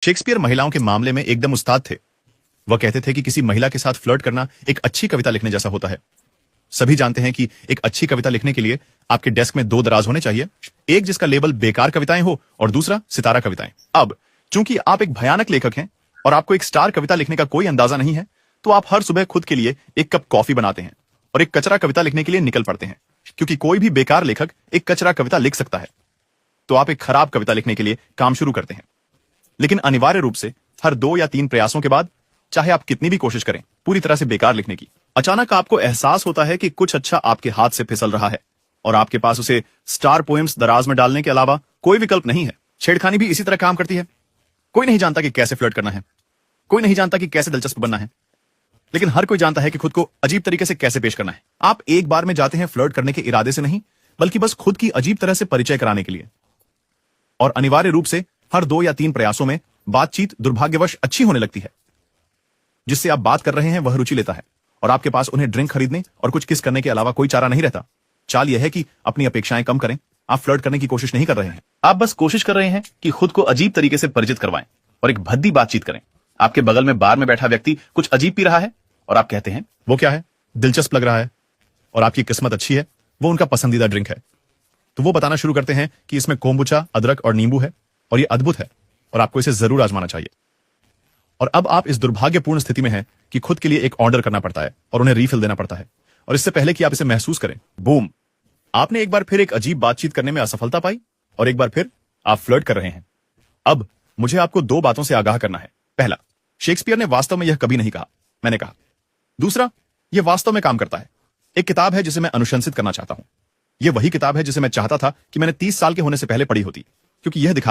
Shakespeare महिलाओं के मामले में एकदम उस्ताद थे। वह कहते थे कि किसी महिला के साथ फ्लर्ट करना एक अच्छी कविता लिखने जैसा होता है। सभी जानते हैं कि एक अच्छी कविता लिखने के लिए आपके डेस्क में दो दराज होने चाहिए, एक जिसका लेबल बेकार कविताएं हो और दूसरा सितारा कविताएं। अब चूंकि आप एक भयानक लेखक हैं और आपको एक स्टार कविता लिखने का कोई अंदाजा नहीं है, तो आप हर सुबह खुद के लिए एक कप कॉफी बनाते हैं और एक कचरा कविता लिखने के लिए निकल पड़ते हैं, क्योंकि कोई भी बेकार लेखक एक कचरा कविता लिख सकता है। तो आप एक खराब कविता लिखने के लिए काम शुरू करते हैं, लेकिन अनिवार्य रूप से हर 2 या 3 प्रयासों के बाद, चाहे आप कितनी भी कोशिश करें पूरी तरह से बेकार लिखने की, अचानक आपको एहसास होता है कि कुछ अच्छा आपके हाथ से फिसल रहा है और आपके पास उसे स्टार पोएम्स दराज में डालने के अलावा कोई विकल्प नहीं है। छेड़खानी भी इसी तरह काम करती है। कोई नहीं जानता कि कैसे फ्लर्ट करना है, कोई नहीं जानता कि कैसे दिलचस्प बनना है, लेकिन हर कोई जानता है कि खुद को अजीब तरीके से कैसे पेश करना है। आप एक बार में जाते हैं फ्लर्ट करने के इरादे से नहीं, बल्कि बस खुद की अजीब तरह से परिचय कराने के लिए। और अनिवार्य रूप से हर 2 या 3 प्रयासों में बातचीत दुर्भाग्यवश अच्छी होने लगती है। जिससे आप बात कर रहे हैं वह रुचि लेता है और आपके पास उन्हें ड्रिंक खरीदने और कुछ किस करने के अलावा कोई चारा नहीं रहता। चाल यह है कि अपनी अपेक्षाएं कम करें। आप फ्लर्ट करने की कोशिश नहीं कर रहे हैं, आप बस कोशिश कर रहे हैं कि खुद को अजीब तरीके से परिचित करवाएं और एक भद्दी बातचीत करें। आपके बगल में बार में बैठा व्यक्ति कुछ अजीब पी रहा है और आप कहते हैं, वो क्या है, दिलचस्प लग रहा है, और आपकी किस्मत अच्छी है, वो उनका पसंदीदा ड्रिंक है। तो वो बताना शुरू करते हैं कि इसमें कोम्बुचा, अदरक और नींबू है और ये अद्भुत है और आपको इसे जरूर आजमाना चाहिए। और अब आप इस दुर्भाग्यपूर्ण स्थिति में हैं कि खुद के लिए एक ऑर्डर करना पड़ता है और उन्हें रीफिल देना पड़ता है, और इससे पहले कि आप इसे महसूस करें, बूम, आपने एक बार फिर एक अजीब बातचीत करने में असफलता पाई और एक बार फिर आप फ्लर्ट कर रहे हैं। अब मुझे आपको 2 बातों से आगाह करना है। पहला, शेक्सपियर ने वास्तव में यह कभी नहीं कहा, मैंने कहा। दूसरा, यह वास्तव में काम करता है। एक किताब है जिसे मैं अनुशंसित करना चाहता हूं। यह वही किताब है जिसे मैं चाहता था कि मैंने 30 साल के होने से पहले पढ़ी होती, क्योंकि यह दिखा